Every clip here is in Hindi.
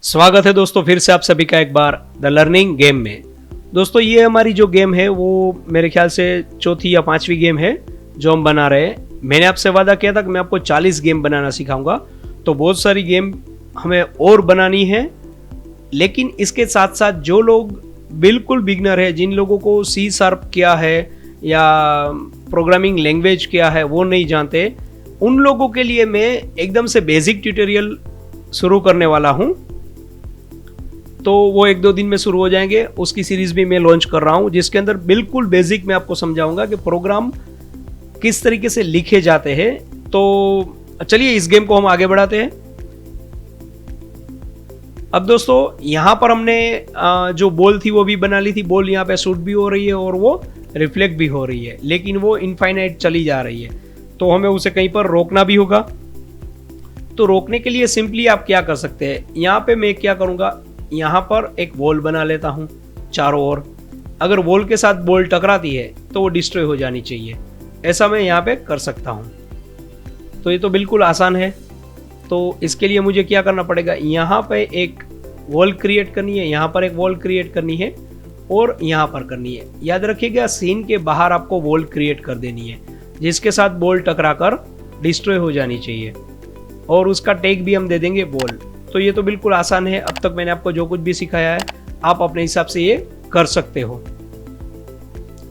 स्वागत है दोस्तों फिर से आप सभी का एक बार द लर्निंग गेम में। दोस्तों ये हमारी जो गेम है वो मेरे ख्याल से चौथी या पांचवी गेम है जो हम बना रहे हैं। मैंने आपसे वादा किया था कि मैं आपको 40 गेम बनाना सिखाऊंगा, तो बहुत सारी गेम हमें और बनानी है। लेकिन इसके साथ साथ जो लोग बिल्कुल बिगनर है, जिन लोगों को सी शार्प क्या है या प्रोग्रामिंग लैंग्वेज क्या है वो नहीं जानते, उन लोगों के लिए मैं एकदम से बेसिक ट्यूटोरियल शुरू करने वाला हूँ। तो वो 1-2 दिन में शुरू हो जाएंगे। उसकी सीरीज भी मैं लॉन्च कर रहा हूँ जिसके अंदर बिल्कुल बेसिक मैं आपको समझाऊंगा कि प्रोग्राम किस तरीके से लिखे जाते हैं। तो चलिए इस गेम को हम आगे बढ़ाते हैं। अब दोस्तों यहाँ पर हमने जो बॉल थी वो भी बना ली थी। बॉल यहाँ पे शूट भी हो रही है और वो रिफ्लेक्ट भी हो रही है, लेकिन वो इनफाइनाइट चली जा रही है, तो हमें उसे कहीं पर रोकना भी होगा। तो रोकने के लिए सिंपली आप क्या कर सकते हैं, यहाँ पे मैं क्या करूँगा, यहाँ पर एक वॉल बना लेता हूँ चारों ओर। अगर वॉल के साथ बॉल टकराती है तो वो डिस्ट्रॉय हो जानी चाहिए, ऐसा मैं यहाँ पे कर सकता हूँ। तो ये तो बिल्कुल आसान है। तो इसके लिए मुझे क्या करना पड़ेगा, यहाँ पे एक वॉल क्रिएट करनी है, यहाँ पर एक वॉल क्रिएट करनी है और यहाँ पर करनी है। याद रखिएगा सीन के बाहर आपको वॉल क्रिएट कर देनी है जिसके साथ बॉल टकरा कर डिस्ट्रॉय हो जानी चाहिए, और उसका टैग भी हम दे देंगे बॉल। तो ये तो बिल्कुल आसान है। अब तक मैंने आपको जो कुछ भी सिखाया है आप अपने हिसाब से ये कर सकते हो।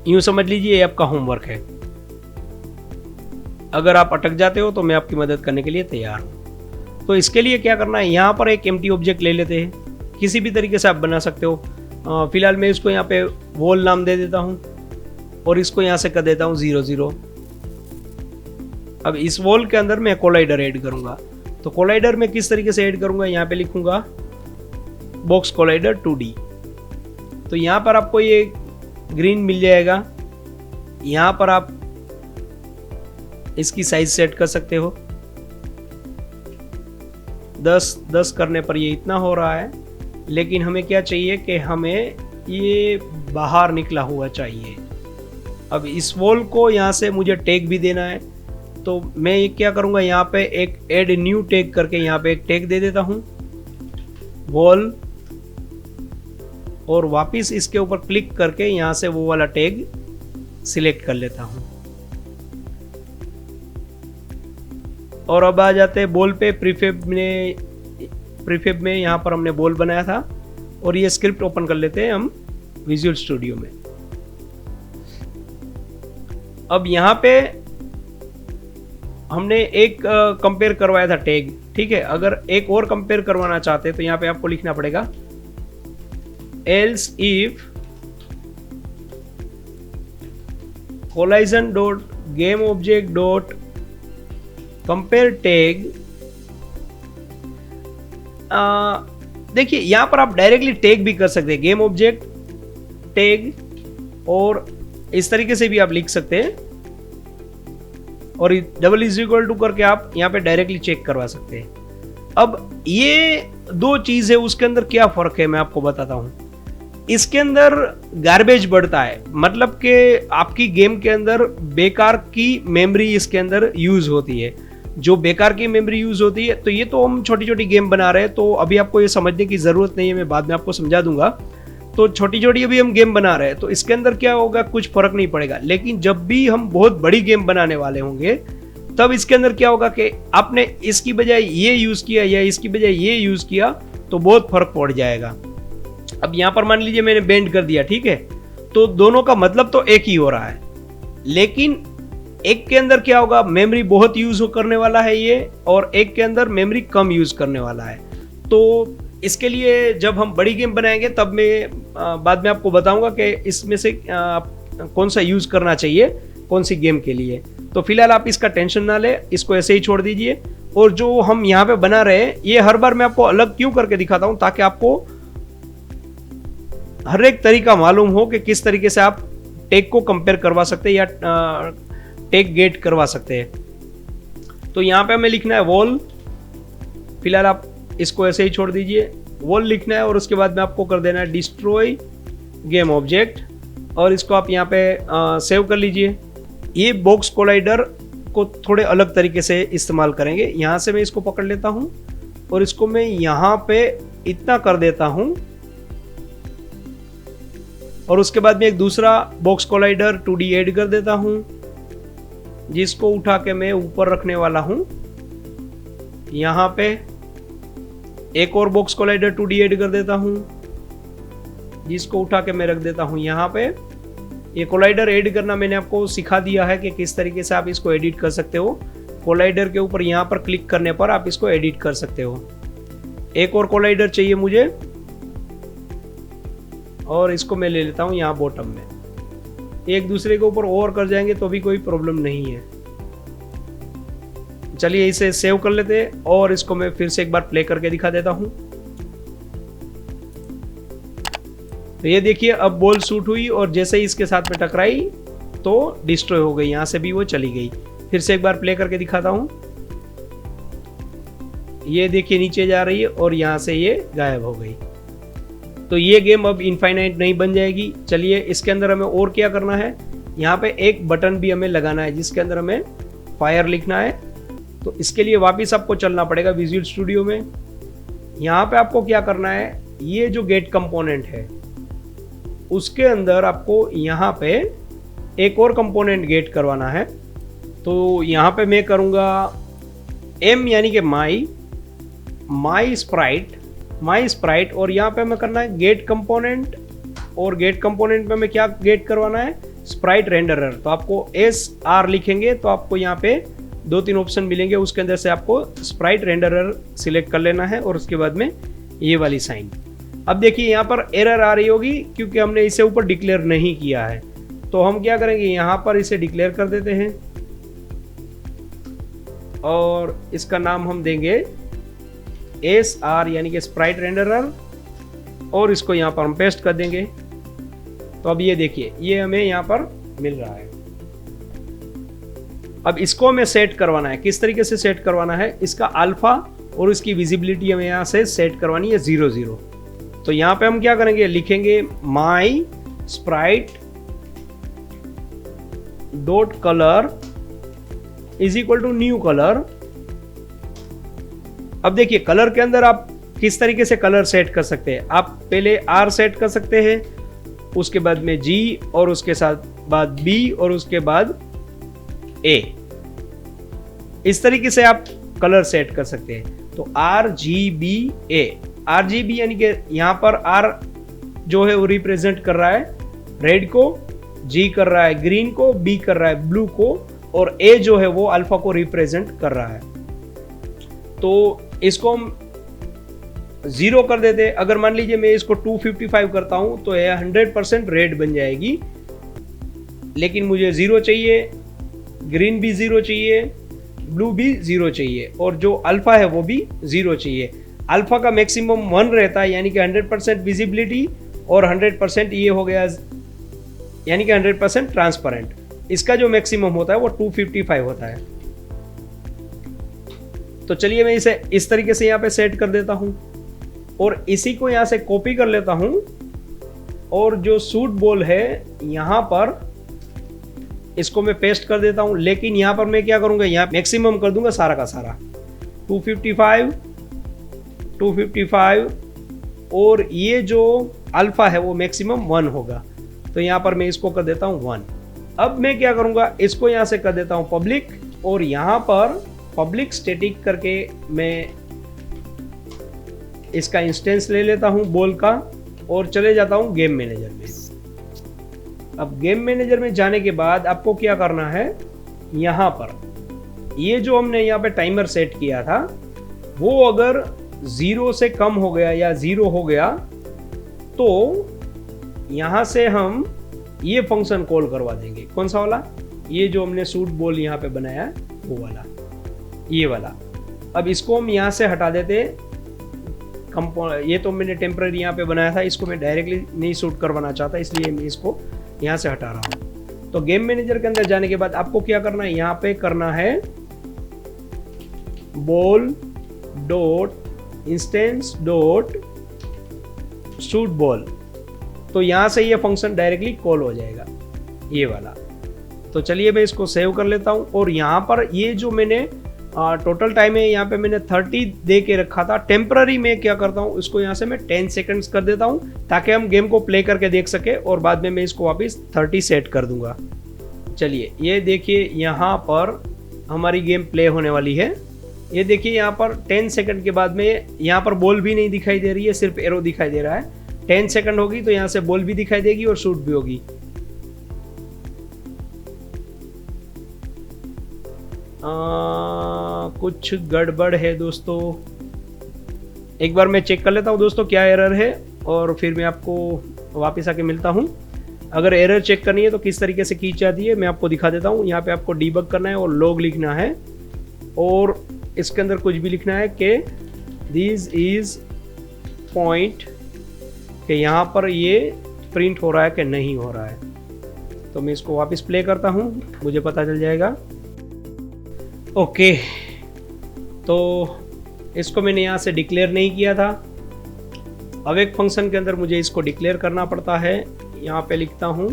यूं समझ लीजिए ये आपका होमवर्क है। अगर आप अटक जाते हो तो मैं आपकी मदद करने के लिए तैयार हूं। तो इसके लिए क्या करना है, यहाँ पर एक एम्प्टी ऑब्जेक्ट ले लेते हैं, किसी भी तरीके से आप बना सकते हो। फिलहाल मैं इसको यहाँ पे वॉल नाम दे देता हूँ और इसको यहाँ से कर देता हूँ 0 0। अब इस वॉल के अंदर मैं कोलाइडर ऐड करूंगा। तो कोलाइडर में किस तरीके से ऐड करूंगा, यहाँ पे लिखूंगा बॉक्स कोलाइडर 2D। तो यहाँ पर आपको ये ग्रीन मिल जाएगा। यहाँ पर आप इसकी साइज सेट कर सकते हो। 10 करने पर ये इतना हो रहा है, लेकिन हमें क्या चाहिए कि हमें ये बाहर निकला हुआ चाहिए। अब इस वॉल को यहाँ से मुझे टैग भी देना है, तो मैं ये क्या करूंगा, यहाँ पे एक ऐड न्यू टैग करके यहाँ पे एक टैग दे देता हूँ वॉल, और वापस इसके ऊपर क्लिक करके यहाँ से वो वाला टैग सिलेक्ट कर लेता हूँ। और अब आ जाते हैं बॉल पे। प्रीफेब में यहाँ पर हमने बॉल बनाया था, और ये स्क्रिप्ट ओपन कर लेते हैं हम विजुअल स्टूडियो में। अब यहाँ पे हमने एक कंपेयर करवाया था टैग, ठीक है। अगर एक और कंपेयर करवाना चाहते हैं तो यहाँ पे आपको लिखना पड़ेगा else if collision dot game object dot compare tag. देखिए यहाँ पर आप डायरेक्टली टैग भी कर सकते हैं, गेम ऑब्जेक्ट टैग, और इस तरीके से भी आप लिख सकते हैं, और $= करके आप यहाँ पे डायरेक्टली चेक करवा सकते हैं। अब ये दो चीज है, उसके अंदर क्या फर्क है मैं आपको बताता हूँ। इसके अंदर गार्बेज बढ़ता है, मतलब कि आपकी गेम के अंदर बेकार की मेमोरी इसके अंदर यूज होती है। जो बेकार की मेमोरी यूज होती है, तो ये तो हम छोटी छोटी गेम बना रहे हैं, तो अभी आपको ये समझने की जरूरत नहीं है, मैं बाद में आपको समझा दूंगा। तो छोटी छोटी अभी हम गेम बना रहे हैं, तो इसके अंदर क्या होगा, कुछ फर्क नहीं पड़ेगा। लेकिन जब भी हम बहुत बड़ी गेम बनाने वाले होंगे, तब इसके अंदर क्या होगा कि आपने इसकी बजाय ये यूज किया या इसकी बजाय ये यूज किया, तो बहुत फर्क पड़ जाएगा। अब यहां पर मान लीजिए मैंने बेंड कर दिया, ठीक है, तो दोनों का मतलब तो एक ही हो रहा है, लेकिन एक के अंदर क्या होगा, मेमोरी बहुत यूज करने वाला है ये, और एक के अंदर मेमोरी कम यूज करने वाला है। तो इसके लिए जब हम बड़ी गेम बनाएंगे तब मैं बाद में आपको बताऊंगा कि इसमें से कौन सा यूज करना चाहिए कौन सी गेम के लिए। तो फिलहाल आप इसका टेंशन ना ले, इसको ऐसे ही छोड़ दीजिए। और जो हम यहाँ पे बना रहे हैं, ये हर बार मैं आपको अलग क्यों करके दिखाता हूँ, ताकि आपको हर एक तरीका मालूम हो कि किस तरीके से आप टैग को कंपेयर करवा सकते हैं या टैग गेट करवा सकते हैं। तो यहाँ पे हमें लिखना है वॉल। फिलहाल आप इसको ऐसे ही छोड़ दीजिए, वॉल लिखना है, और उसके बाद में आपको कर देना है डिस्ट्रॉय गेम ऑब्जेक्ट, और इसको आप यहाँ पे सेव कर लीजिए। ये बॉक्स कोलाइडर को थोड़े अलग तरीके से इस्तेमाल करेंगे। यहाँ से मैं इसको पकड़ लेता हूँ और इसको मैं यहाँ पे इतना कर देता हूं और उसके बाद में एक दूसरा बॉक्स कोलाइडर 2D ऐड कर देता हूं, जिसको उठा के मैं ऊपर रखने वाला हूं। यहां पे एक और बॉक्स कोलाइडर 2D ऐड कर देता हूं, जिसको उठा के मैं रख देता हूं यहां पे। ये कोलाइडर ऐड करना मैंने आपको सिखा दिया है कि किस तरीके से आप इसको एडिट कर सकते हो। कोलाइडर के ऊपर यहां पर क्लिक करने पर आप इसको एडिट कर सकते हो। एक और कोलाइडर चाहिए मुझे और इसको मैं ले लेता हूं यहां बॉटम में। एक दूसरे के ऊपर और कर जाएंगे तो भी कोई प्रॉब्लम नहीं है। चलिए इसे सेव कर लेते हैं और इसको मैं फिर से एक बार प्ले करके दिखा देता हूं। तो ये देखिए अब बॉल शूट हुई और जैसे ही इसके साथ में टकराई तो डिस्ट्रॉय हो गई, यहां से भी वो चली गई। फिर से एक बार प्ले करके दिखाता हूं। ये देखिए नीचे जा रही है और यहां से ये गायब हो गई। तो ये गेम अब इनफाइनाइट नहीं बन जाएगी। चलिए इसके अंदर हमें और क्या करना है, यहाँ पे एक बटन भी हमें लगाना है जिसके अंदर हमें फायर लिखना है। तो इसके लिए वापस आपको चलना पड़ेगा विजुअल स्टूडियो में। यहाँ पे आपको क्या करना है, ये जो गेट कंपोनेंट है उसके अंदर आपको यहाँ पे एक और कंपोनेंट गेट करवाना है। तो यहाँ पे मैं करूँगा M यानी कि माई स्प्राइट और यहाँ पे हमें करना है गेट कंपोनेंट। और गेट कंपोनेंट में हमें क्या गेट करवाना है, स्प्राइट रेंडरर। तो आपको SR लिखेंगे तो आपको यहाँ पे 2-3 ऑप्शन मिलेंगे, उसके अंदर से आपको स्प्राइट रेंडरर सिलेक्ट कर लेना है और उसके बाद में ये वाली साइन। अब देखिए यहाँ पर एरर आ रही होगी क्योंकि हमने इसे ऊपर डिक्लेयर नहीं किया है। तो हम क्या करेंगे, यहाँ पर इसे डिक्लेयर कर देते हैं और इसका नाम हम देंगे SR यानी कि स्प्राइट रेंडरर और इसको यहाँ पर हम पेस्ट कर देंगे। तो अब ये देखिए ये हमें यहाँ पर मिल रहा है। अब इसको हमें सेट करवाना है। किस तरीके से सेट करवाना है, इसका अल्फा और इसकी विजिबिलिटी हमें यहाँ से सेट करवानी है 0 तो यहाँ पे हम क्या करेंगे, लिखेंगे my sprite dot colour is equal to new colour. अब देखिए कलर के अंदर आप किस तरीके से कलर सेट कर सकते हैं। आप पहले R सेट कर सकते हैं, उसके बाद में G और उसके साथ बाद B और उसके बाद A। इस तरीके से आप कलर सेट कर सकते हैं। तो RGBA, RGB यानी कि यहां पर R जो है वो रिप्रेजेंट कर रहा है रेड को, G कर रहा है ग्रीन को, B कर रहा है ब्लू को और A जो है वो अल्फा को रिप्रेजेंट कर रहा है। तो इसको हम 0 कर देते हैं। अगर मान लीजिए मैं इसको 255 करता हूं तो यह 100% रेड बन जाएगी, लेकिन मुझे 0 चाहिए, ग्रीन भी 0 चाहिए, ब्लू भी 0 चाहिए और जो अल्फा है वो भी 0 चाहिए। अल्फा का मैक्सिमम 1 रहता है यानी कि 100% विजिबिलिटी और 100% ये हो गया यानी कि 100% ट्रांसपेरेंट। इसका जो मैक्सिमम होता है वो 255 होता है। तो चलिए मैं इसे इस तरीके से यहाँ पे सेट कर देता हूँ और इसी को यहाँ से कॉपी कर लेता हूँ और जो शूट बॉल है यहाँ पर इसको मैं पेस्ट कर देता हूँ। लेकिन यहाँ पर मैं क्या करूँगा, यहाँ मैक्सिमम कर दूंगा सारा का सारा 255 और ये जो अल्फा है वो मैक्सिमम 1 होगा। तो यहाँ पर मैं इसको कर देता हूँ 1। अब मैं क्या करूँगा, इसको यहाँ से कर देता हूँ पब्लिक और यहाँ पर पब्लिक स्टैटिक करके मैं इसका इंस्टेंस ले लेता हूं बॉल का और चले जाता हूं गेम मैनेजर में। अब गेम मैनेजर में जाने के बाद आपको क्या करना है, यहां पर ये जो हमने यहाँ पे टाइमर सेट किया था वो अगर 0 से कम हो गया या 0 हो गया तो यहां से हम ये फंक्शन कॉल करवा देंगे। कौन सा वाला, ये जो हमने शूट बॉल यहाँ पे बनाया है वो वाला, ये वाला। अब इसको हम यहाँ से हटा देते। ये तो मैंने टेम्पररी यहाँ पे बनाया था, इसको मैं डायरेक्टली नहीं शूट करवाना चाहता, इसलिए मैं इसको यहाँ से हटा रहा हूँ। तो गेम मैनेजर के अंदर जाने के बाद आपको क्या करना है, यहाँ पे करना है ball dot instance dot shoot ball. तो यहाँ से ये फंक्शन डायरेक्टली कॉल हो जाएगा, ये वाला। तो चलिए मैं इसको सेव कर लेता हूँ और यहाँ पर ये जो मैंने टोटल टाइम है यहाँ पे मैंने 30 दे के रखा था। टेम्पररी में क्या करता हूँ, इसको यहाँ से मैं 10 सेकंड्स कर देता हूँ ताकि हम गेम को प्ले करके देख सके, और बाद में मैं इसको वापस 30 सेट कर दूंगा। चलिए ये देखिए यहाँ पर हमारी गेम प्ले होने वाली है। ये देखिए यहाँ पर 10 सेकंड के बाद में यहाँ पर बॉल भी नहीं दिखाई दे रही है, सिर्फ एरो दिखाई दे रहा है। 10 सेकंड होगी तो यहाँ से बॉल भी दिखाई देगी और शूट भी होगी। कुछ गड़बड़ है दोस्तों, एक बार मैं चेक कर लेता हूँ दोस्तों क्या एरर है, और फिर मैं आपको वापस आके मिलता हूँ। अगर एरर चेक करनी है तो किस तरीके से की जाती है मैं आपको दिखा देता हूँ। यहाँ पे आपको डीबग करना है और लॉग लिखना है, और इसके अंदर कुछ भी लिखना है कि दिस इज पॉइंट, कि यहाँ पर ये प्रिंट हो रहा है कि नहीं हो रहा है। तो मैं इसको वापस प्ले करता हूँ, मुझे पता चल जाएगा। ओके, तो इसको मैंने यहाँ से डिक्लेयर नहीं किया था। अवेक फंक्शन के अंदर मुझे इसको डिक्लेयर करना पड़ता है। यहाँ पे लिखता हूँ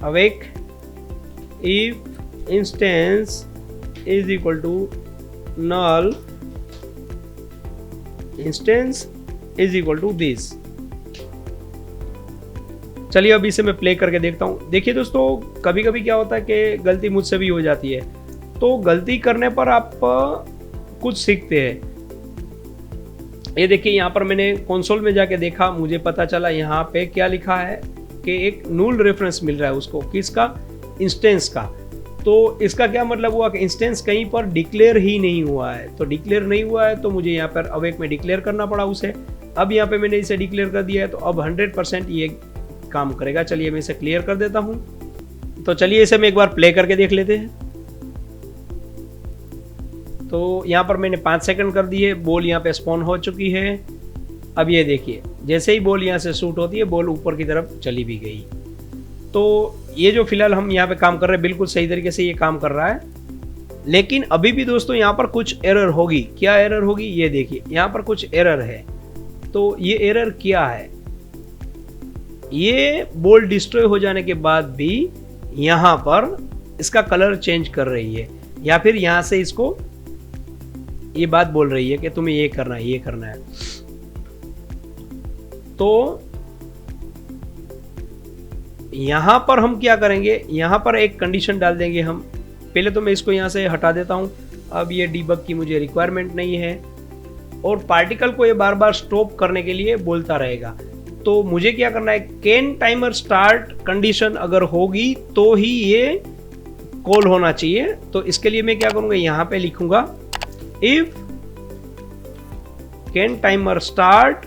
awake if instance is equal to null instance is equal to this. चलिए अब इसे मैं प्ले करके देखता हूँ। देखिए दोस्तों, कभी कभी क्या होता है कि गलती मुझसे भी हो जाती है, तो गलती करने पर आप कुछ सीखते हैं। ये देखिए यहाँ पर मैंने कंसोल में जाके देखा, मुझे पता चला यहाँ पे क्या लिखा है कि एक नूल रेफरेंस मिल रहा है उसको, किसका, इंस्टेंस का। तो इसका क्या मतलब हुआ कि इंस्टेंस कहीं पर डिक्लेयर ही नहीं हुआ है। तो डिक्लेयर नहीं हुआ है तो मुझे यहाँ पर अवेक में डिक्लेयर करना पड़ा उसे। अब यहाँ पे मैंने इसे डिक्लेयर कर दिया है, तो अब 100% ये काम करेगा। चलिए मैं इसे क्लियर कर देता हूँ। तो चलिए इसे मैं एक बार प्ले करके देख लेते हैं। तो यहाँ पर मैंने 5 सेकंड कर दिए, बॉल यहाँ पे स्पॉन हो चुकी है। अब ये देखिए, जैसे ही बॉल यहाँ से शूट होती है, बॉल ऊपर की तरफ चली भी गई। तो ये जो फिलहाल हम यहाँ पे काम कर रहे हैं, बिल्कुल सही तरीके से ये काम कर रहा है। लेकिन अभी भी दोस्तों यहाँ पर कुछ एरर होगी। क्या एरर होगी, ये देखिए यहाँ पर कुछ एरर है। तो ये एरर क्या है, ये बॉल डिस्ट्रॉय हो जाने के बाद भी यहाँ पर इसका कलर चेंज कर रही है, या फिर यहाँ से इसको ये बात बोल रही है कि तुम्हें ये करना है, ये करना है। तो यहां पर हम क्या करेंगे, यहां पर एक कंडीशन डाल देंगे हम। पहले तो मैं इसको यहां से हटा देता हूं। अब ये डीबग की मुझे रिक्वायरमेंट नहीं है, और पार्टिकल को ये बार बार स्टॉप करने के लिए बोलता रहेगा। तो मुझे क्या करना है, कैन टाइमर स्टार्ट कंडीशन अगर होगी तो ही ये कॉल होना चाहिए। तो इसके लिए मैं क्या करूंगा, यहां पे लिखूंगा if can timer start,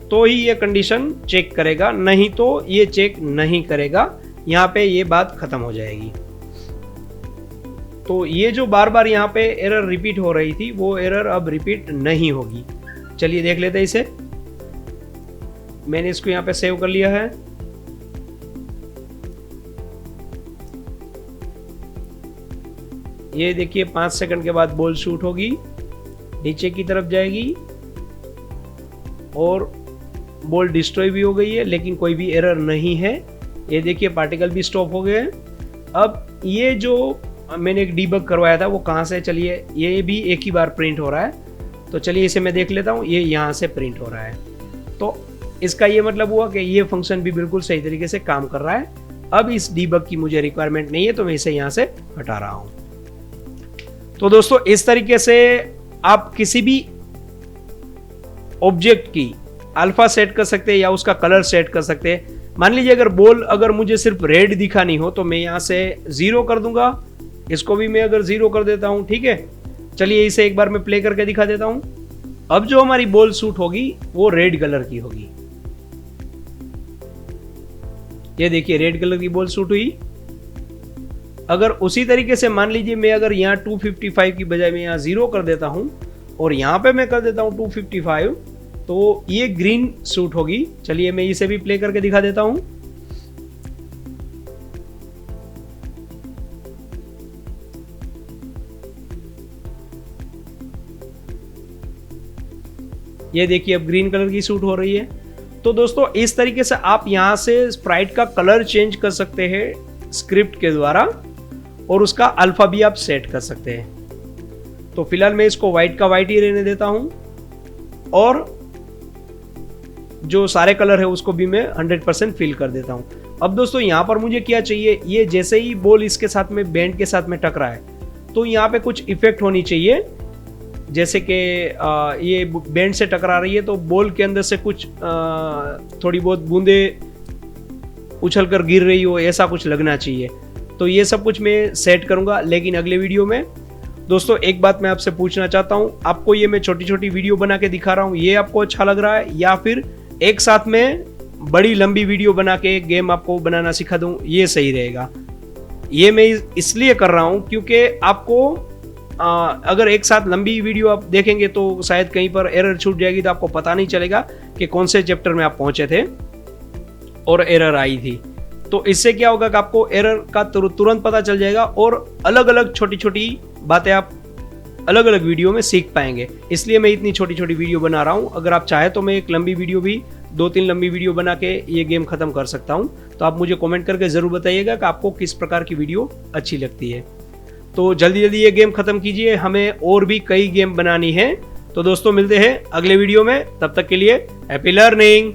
तो ही ये कंडीशन चेक करेगा, नहीं तो ये चेक नहीं करेगा। यहां पे ये बात खत्म हो जाएगी। तो ये जो बार बार यहां पे एरर रिपीट हो रही थी, वो एरर अब रिपीट नहीं होगी। चलिए देख लेते हैं इसे। मैंने इसको यहां पे सेव कर लिया है। ये देखिए 5 सेकंड के बाद बॉल शूट होगी, नीचे की तरफ जाएगी, और बॉल डिस्ट्रॉय भी हो गई है, लेकिन कोई भी एरर नहीं है। ये देखिए पार्टिकल भी स्टॉप हो गए। अब ये जो मैंने एक डीबग करवाया था वो कहाँ से, चलिए ये भी एक ही बार प्रिंट हो रहा है। तो चलिए इसे मैं देख लेता हूँ, ये यहाँ से प्रिंट हो रहा है। तो इसका ये मतलब हुआ कि ये फंक्शन भी बिल्कुल सही तरीके से काम कर रहा है। अब इस डीबग की मुझे रिक्वायरमेंट नहीं है, तो मैं इसे यहाँ से हटा रहा हूँ। तो दोस्तों इस तरीके से आप किसी भी ऑब्जेक्ट की अल्फा सेट कर सकते हैं या उसका कलर सेट कर सकते हैं। मान लीजिए अगर बॉल अगर मुझे सिर्फ रेड दिखानी हो तो मैं यहाँ से 0 कर दूंगा। इसको भी मैं अगर 0 कर देता हूँ, ठीक है। चलिए इसे एक बार मैं प्ले करके दिखा देता हूँ। अब जो हमारी बॉल शूट होगी वो रेड कलर की होगी। ये देखिए रेड कलर की बॉल शूट हुई। अगर उसी तरीके से मान लीजिए मैं अगर यहाँ 255 की बजाय मैं यहाँ 0 कर देता हूँ और यहाँ पे मैं कर देता हूँ 255, तो ये ग्रीन शूट होगी। चलिए मैं इसे भी प्ले करके दिखा देता हूँ। ये देखिए अब ग्रीन कलर की शूट हो रही है। तो दोस्तों इस तरीके से आप यहाँ से स्प्राइट का कलर चेंज कर सकते हैं स्क्रिप्ट के द्वारा। और उसका अल्फा भी आप सेट कर सकते हैं। तो फिलहाल मैं इसको व्हाइट का व्हाइट ही रहने देता हूं और जो सारे कलर है उसको भी मैं 100% फिल कर देता हूं। अब दोस्तों यहाँ पर मुझे क्या चाहिए, ये जैसे ही बॉल इसके साथ में बैंड के साथ में टकरा है तो यहाँ पे कुछ इफेक्ट होनी चाहिए, जैसे कि ये बैंड से टकरा रही है तो बॉल के अंदर से कुछ थोड़ी बहुत बूंदे उछल कर गिर रही हो, ऐसा कुछ लगना चाहिए। तो ये सब कुछ मैं सेट करूंगा लेकिन अगले वीडियो में। दोस्तों एक बात मैं आपसे पूछना चाहता हूं, आपको ये मैं छोटी छोटी वीडियो बना के दिखा रहा हूं, ये आपको अच्छा लग रहा है या फिर एक साथ में बड़ी लंबी वीडियो बना के गेम आपको बनाना सिखा दूं, ये सही रहेगा? ये मैं इसलिए कर रहा हूं क्योंकि आपको अगर एक साथ लंबी वीडियो आप देखेंगे तो शायद कहीं पर एरर छूट जाएगी, तो आपको पता नहीं चलेगा कि कौन से चैप्टर में आप पहुंचे थे और एरर आई थी। तो इससे क्या होगा कि आपको एरर का तुरंत पता चल जाएगा और अलग अलग छोटी छोटी बातें आप अलग अलग वीडियो में सीख पाएंगे। इसलिए मैं इतनी छोटी छोटी वीडियो बना रहा हूं। अगर आप चाहे तो मैं एक लंबी वीडियो भी 2-3 लंबी वीडियो बना के ये गेम खत्म कर सकता हूं। तो आप मुझे कमेंट करके जरूर बताइएगा कि आपको किस प्रकार की वीडियो अच्छी लगती है। तो जल्दी जल्दी ये गेम खत्म कीजिए, हमें और भी कई गेम बनानी है। तो दोस्तों मिलते हैं अगले वीडियो में, तब तक के लिए हैप्पी लर्निंग।